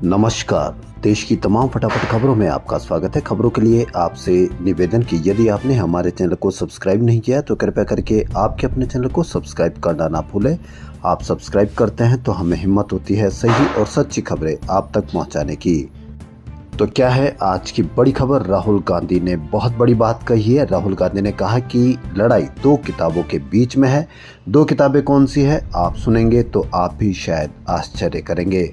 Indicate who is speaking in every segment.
Speaker 1: नमस्कार। देश की तमाम फटाफट खबरों में आपका स्वागत है। खबरों के लिए आपसे निवेदन कि यदि आपने हमारे चैनल को सब्सक्राइब नहीं किया तो कृपया करके आपके अपने चैनल को सब्सक्राइब करना ना भूलें। आप सब्सक्राइब करते हैं तो हमें हिम्मत होती है सही और सच्ची खबरें आप तक पहुंचाने की। तो क्या है आज की बड़ी खबर? राहुल गांधी ने बहुत बड़ी बात कही है। राहुल गांधी ने कहा कि लड़ाई दो किताबों के बीच में है। दो किताबें कौन सी है आप सुनेंगे तो आप भी शायद आश्चर्य करेंगे।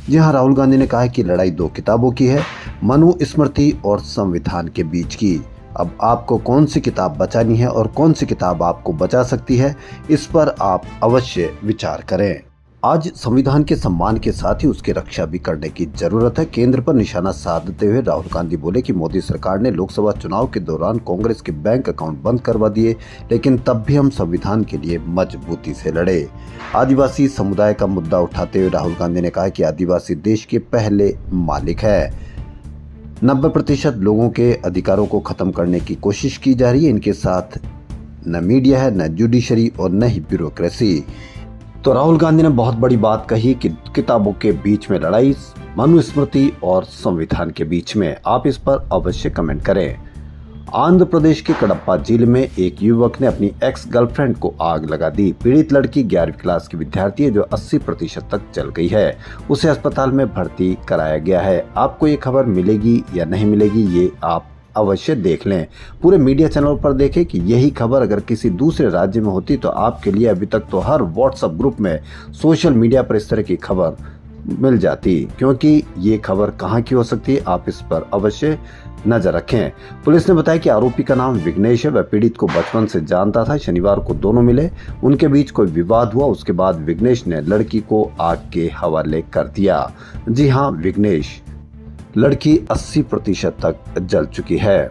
Speaker 1: जी हाँ, राहुल गांधी ने कहा कि लड़ाई दो किताबों की है, मनुस्मृति और संविधान के बीच की। अब आपको कौन सी किताब बचानी है और कौन सी किताब आपको बचा सकती है, इस पर आप अवश्य विचार करें। आज संविधान के सम्मान के साथ ही उसकी रक्षा भी करने की जरूरत है। केंद्र पर निशाना साधते हुए राहुल गांधी बोले कि मोदी सरकार ने लोकसभा चुनाव के दौरान कांग्रेस के बैंक अकाउंट बंद करवा दिए, लेकिन तब भी हम संविधान के लिए मजबूती से लड़े। आदिवासी समुदाय का मुद्दा उठाते हुए राहुल गांधी ने कहा कि आदिवासी देश के पहले मालिक है। 90% लोगों के अधिकारों को खत्म करने की कोशिश की जा रही है। इनके साथ न मीडिया है, न जुडिशरी और न ही ब्यूरोक्रेसी। तो राहुल गांधी ने बहुत बड़ी बात कही कि किताबों के बीच में लड़ाई मनुस्मृति और संविधान के बीच में। आप इस पर अवश्य कमेंट करें। आंध्र प्रदेश के कडप्पा जिले में एक युवक ने अपनी एक्स गर्लफ्रेंड को आग लगा दी। पीड़ित लड़की 11वीं क्लास की विद्यार्थी है जो 80% तक जल गई है। उसे अस्पताल में भर्ती कराया गया है। आपको ये खबर मिलेगी या नहीं मिलेगी ये आप अवश्य देख लें। पूरे मीडिया चैनल पर देखें कि यही खबर अगर किसी दूसरे राज्य में होती तो आपके लिए अभी तक तो हर व्हाट्सएप ग्रुप में, सोशल मीडिया पर इस तरह की खबर मिल जाती, क्योंकि ये खबर कहाँ की हो सकती है। आप इस पर अवश्य नजर रखें। पुलिस ने बताया कि आरोपी का नाम विघ्नेश है। वह पीड़ित को बचपन से जानता था। शनिवार को दोनों मिले, उनके बीच कोई विवाद हुआ। उसके बाद विघ्नेश ने लड़की को आग के हवाले कर दिया। जी हाँ, विघ्नेश लड़की 80% तक जल चुकी है,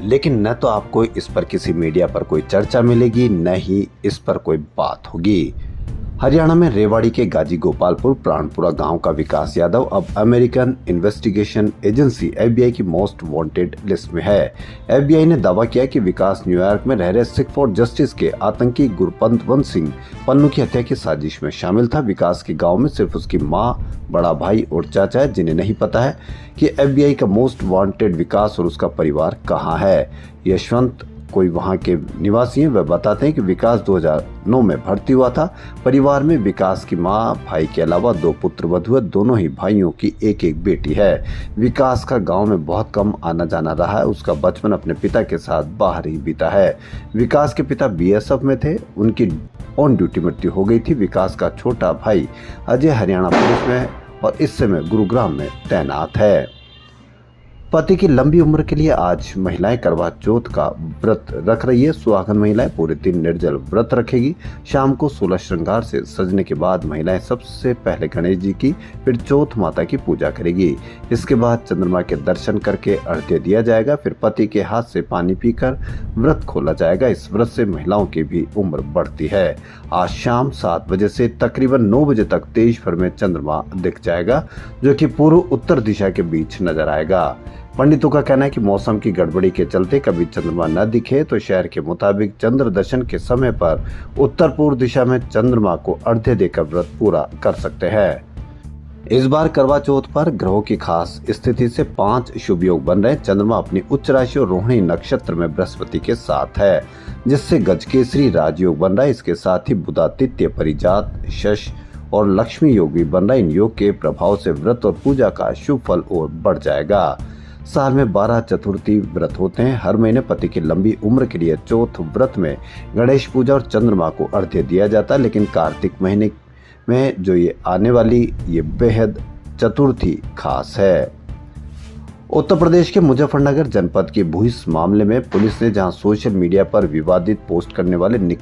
Speaker 1: लेकिन न तो आपको इस पर किसी मीडिया पर कोई चर्चा मिलेगी, न ही इस पर कोई बात होगी। हरियाणा में रेवाड़ी के गाजी गोपालपुर प्राणपुरा गांव का विकास यादव अब अमेरिकन इन्वेस्टिगेशन एजेंसी FBI की मोस्ट वांटेड लिस्ट में है। FBI ने दावा किया कि विकास न्यूयॉर्क में रह रहे सिख फॉर जस्टिस के आतंकी गुरपंतवंत सिंह पन्नू की हत्या की साजिश में शामिल था। विकास के गांव में सिर्फ उसकी मां, बड़ा भाई और चाचा है, जिन्हें नहीं पता है कि FBI का मोस्ट वांटेड विकास और उसका परिवार कहाँ है। यशवंत कोई वहां के निवासी हैं, वह बताते हैं कि विकास 2009 में भर्ती हुआ था। परिवार में विकास की मां, भाई के अलावा 2 पुत्र वधू है। दोनों ही भाइयों की एक बीटी है। विकास का गांव में बहुत कम आना जाना रहा है। उसका बचपन अपने पिता के साथ बाहर ही बीता है। विकास के पिता BSF में थे। उनकी ऑन ड्यूटी मृत्यु हो गई थी। विकास का छोटा भाई अजय हरियाणा पुलिस में है और इस समय गुरुग्राम में तैनात है। पति की लंबी उम्र के लिए आज महिलाएं करवा चौथ का व्रत रख रही है। सुहागन महिलाएं पूरे दिन निर्जल व्रत रखेगी। शाम को 16 श्रृंगार से सजने के बाद महिलाएं सबसे पहले गणेश जी की, फिर चौथ माता की पूजा करेगी। इसके बाद चंद्रमा के दर्शन करके अर्घ्य दिया जाएगा। फिर पति के हाथ से पानी पीकर व्रत खोला जाएगा। इस व्रत से महिलाओं की भी उम्र बढ़ती है। आज शाम 7 बजे से तकरीबन 9 बजे तक देश भर में चंद्रमा दिख जाएगा, जो कि पूर्व उत्तर दिशा के बीच नजर आएगा। पंडितों का कहना है कि मौसम की गड़बड़ी के चलते कभी चंद्रमा न दिखे तो शहर के मुताबिक चंद्र दर्शन के समय पर उत्तर पूर्व दिशा में चंद्रमा को अर्घ्य देकर व्रत पूरा कर सकते हैं। इस बार करवा चौथ पर ग्रहों की खास स्थिति से 5 शुभ योग बन रहे हैं। चंद्रमा अपनी उच्च राशि और रोहिणी नक्षत्र में बृहस्पति के साथ है, जिससे गजकेसरी राजयोग बन रहा है। इसके साथ ही बुधादित्य, परिजात, शश और लक्ष्मी योग भी बन रहा है। इन योग के प्रभाव से व्रत और पूजा का शुभ फल और बढ़ जाएगा। साल में 12 चतुर्थी व्रत होते हैं। हर महीने पति की लंबी उम्र के लिए चौथ व्रत में गणेश पूजा और चंद्रमा को अर्घ्य दिया जाता है, लेकिन कार्तिक महीने में जो ये आने वाली ये बेहद चतुर्थी खास है। उत्तर प्रदेश के मुजफ्फरनगर जनपद के भूइस मामले में पुलिस ने जहां सोशल मीडिया पर विवादित पोस्ट करने वाले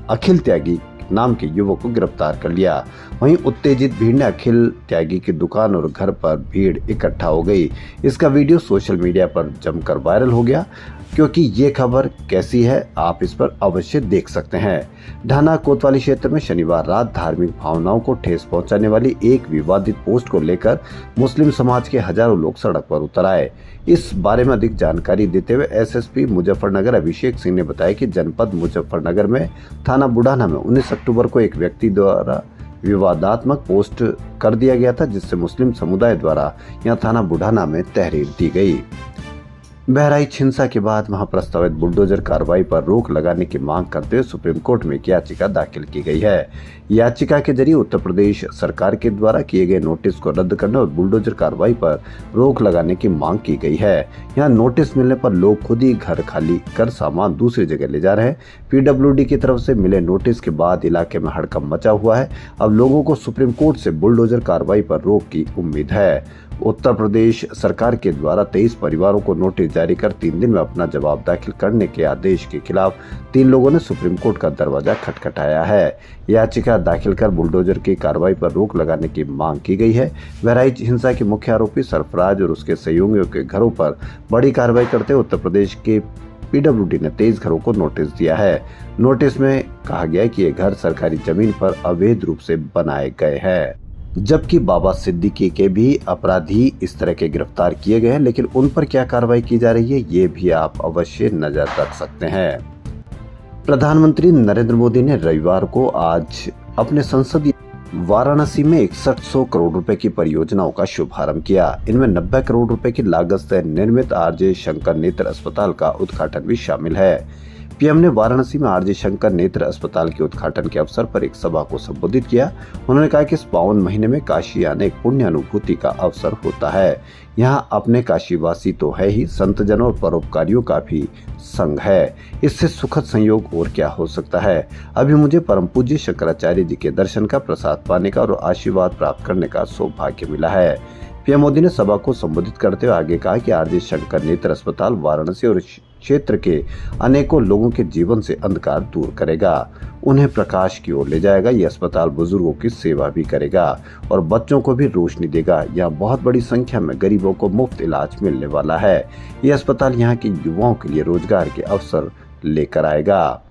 Speaker 1: अखिल त्यागी नाम के युवक को गिरफ्तार कर लिया, वहीं उत्तेजित भीड़ ने अखिल त्यागी की दुकान और घर पर भीड़ इकट्ठा हो गई। इसका वीडियो सोशल मीडिया पर जमकर वायरल हो गया। क्योंकि ये खबर कैसी है आप इस पर अवश्य देख सकते हैं। ढाना कोतवाली क्षेत्र में शनिवार रात धार्मिक भावनाओं को ठेस पहुंचाने वाली एक विवादित पोस्ट को लेकर मुस्लिम समाज के हजारों लोग सड़क पर उतर आए। इस बारे में अधिक जानकारी देते हुए एसएसपी मुजफ्फरनगर अभिषेक सिंह ने बताया कि जनपद मुजफ्फरनगर में थाना बुढ़ाना में 19 अक्टूबर को एक व्यक्ति द्वारा विवादात्मक पोस्ट कर दिया गया था, जिससे मुस्लिम समुदाय द्वारा यहां थाना बुढ़ाना में तहरीर दी गई। बहराइच हिंसा के बाद वहां प्रस्तावित बुलडोजर कार्रवाई पर रोक लगाने की मांग करते हुए सुप्रीम कोर्ट में एक याचिका दाखिल की गई है। याचिका के जरिए उत्तर प्रदेश सरकार के द्वारा किए गए नोटिस को रद्द करने और बुलडोजर कार्रवाई पर रोक लगाने की मांग की गई है। यहाँ नोटिस मिलने पर लोग खुद ही घर खाली कर सामान दूसरी जगह ले जा रहे हैं। पीडब्ल्यूडी की तरफ से मिले नोटिस के बाद इलाके में हड़कंप मचा हुआ है। अब लोगों को सुप्रीम कोर्ट से बुलडोजर कार्रवाई पर रोक की उम्मीद है। उत्तर प्रदेश सरकार के द्वारा 23 परिवारों को नोटिस जारी कर 3 दिन में अपना जवाब दाखिल करने के आदेश के खिलाफ 3 लोगों ने सुप्रीम कोर्ट का दरवाजा खटखटाया है। याचिका दाखिल कर बुलडोजर की कार्रवाई पर रोक लगाने की मांग की गई है। बहराइच हिंसा के मुख्य आरोपी सरफराज और उसके सहयोगियों के घरों पर बड़ी कार्रवाई करते हुए उत्तर प्रदेश के पीडब्ल्यूडी ने 23 घरों को नोटिस दिया है। नोटिस में कहा गया है कि ये घर सरकारी जमीन पर अवैध रूप से बनाए गए हैं, जबकि बाबा सिद्दीकी के भी अपराधी इस तरह के गिरफ्तार किए गए हैं, लेकिन उन पर क्या कार्रवाई की जा रही है ये भी आप अवश्य नजर रख सकते हैं। प्रधानमंत्री नरेंद्र मोदी ने रविवार को आज अपने संसदीय वाराणसी में 6100 करोड़ रुपए की परियोजनाओं का शुभारंभ किया। इनमें 90 करोड़ रुपए की लागत से निर्मित आरजे शंकर नेत्र अस्पताल का उद्घाटन भी शामिल है। पीएम ने वाराणसी में आरजे शंकर नेत्र अस्पताल के उद्घाटन के अवसर पर एक सभा को संबोधित किया। उन्होंने कहा कि इस पावन महीने में काशी आने एक पुण्य अनुभूति का अवसर होता है। यहाँ अपने काशीवासी तो है ही, संतजनों और परोपकारियों का भी संग है। इससे सुखद संयोग और क्या हो सकता है। अभी मुझे परम पूज्य शंकराचार्य जी के दर्शन का, प्रसाद पाने का और आशीर्वाद प्राप्त करने का सौभाग्य मिला है। पीएम मोदी ने सभा को संबोधित करते हुए आगे कहा कि आरजे शंकर नेत्र अस्पताल वाराणसी और क्षेत्र के अनेकों लोगों के जीवन से अंधकार दूर करेगा, उन्हें प्रकाश की ओर ले जाएगा। यह अस्पताल बुजुर्गों की सेवा भी करेगा और बच्चों को भी रोशनी देगा। यहाँ बहुत बड़ी संख्या में गरीबों को मुफ्त इलाज मिलने वाला है। यह अस्पताल यहाँ के युवाओं के लिए रोजगार के अवसर लेकर आएगा।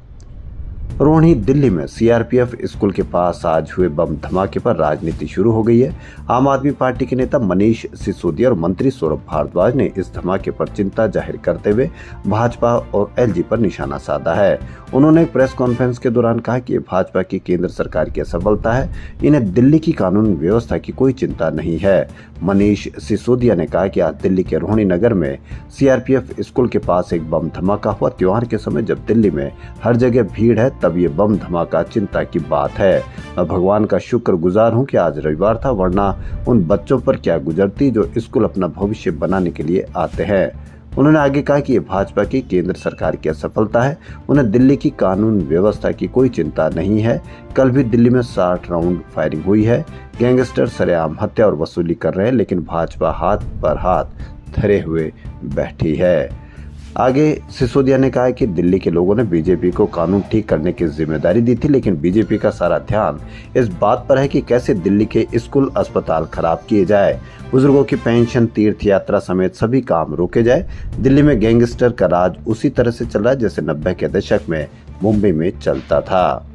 Speaker 1: रोहिणी दिल्ली में सीआरपीएफ स्कूल के पास आज हुए बम धमाके पर राजनीति शुरू हो गई है। आम आदमी पार्टी के नेता मनीष सिसोदिया और मंत्री सौरभ भारद्वाज ने इस धमाके पर चिंता जाहिर करते हुए भाजपा और एलजी पर निशाना साधा है। उन्होंने एक प्रेस कॉन्फ्रेंस के दौरान कहा कि ये भाजपा की केंद्र सरकार की असफलता है, इन्हें दिल्ली की कानून व्यवस्था की कोई चिंता नहीं है। मनीष सिसोदिया ने कहा कि आज दिल्ली के रोहिणी नगर में सीआरपीएफ स्कूल के पास एक बम धमाका हुआ। त्योहार के समय जब दिल्ली में हर जगह भीड़ है तब ये बम धमाका चिंता की बात है। मैं भगवान का शुक्रगुजार हूं कि आज रविवार था, वरना उन बच्चों पर क्या गुजरती जो स्कूल अपना भविष्य बनाने के लिए आते हैं। उन्होंने आगे कहा कि ये भाजपा की केंद्र सरकार की असफलता है, उन्हें दिल्ली की कानून व्यवस्था की कोई चिंता नहीं है। कल भी दिल्ली में 60 राउंड फायरिंग हुई है। गैंगस्टर सरेआम हत्या और वसूली कर रहे हैं, लेकिन भाजपा हाथ पर हाथ धरे हुए बैठी है। आगे सिसोदिया ने कहा कि दिल्ली के लोगों ने बीजेपी को कानून ठीक करने की जिम्मेदारी दी थी, लेकिन बीजेपी का सारा ध्यान इस बात पर है कि कैसे दिल्ली के स्कूल अस्पताल खराब किए जाए, बुजुर्गों की पेंशन, तीर्थ यात्रा समेत सभी काम रोके जाए। दिल्ली में गैंगस्टर का राज उसी तरह से चल रहा है जैसे 90 के दशक में मुंबई में चलता था।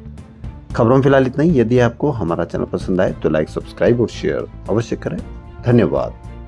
Speaker 1: खबरों में फिलहाल इतना ही। यदि आपको हमारा चैनल पसंद आए तो लाइक, सब्सक्राइब और शेयर अवश्य करें। धन्यवाद।